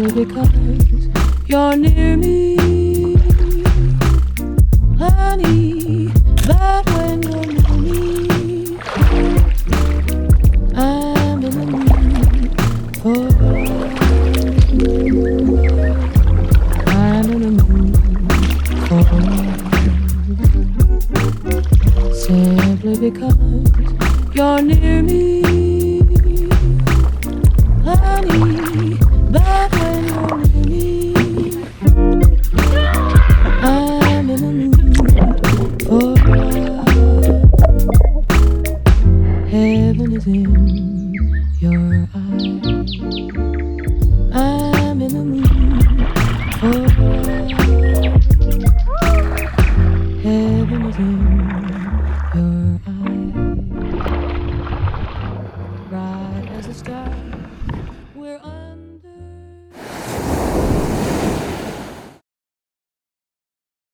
simply because you're near me. Honey, that when you're near me, I'm in the mood for love. I'm in the mood for love. Simply because you're near me. Honey, that when you're near me, I'm in the mood for love. Heaven is in your eyes. I'm in the mood for love. Heaven is in your eyes. Bright as a star, we're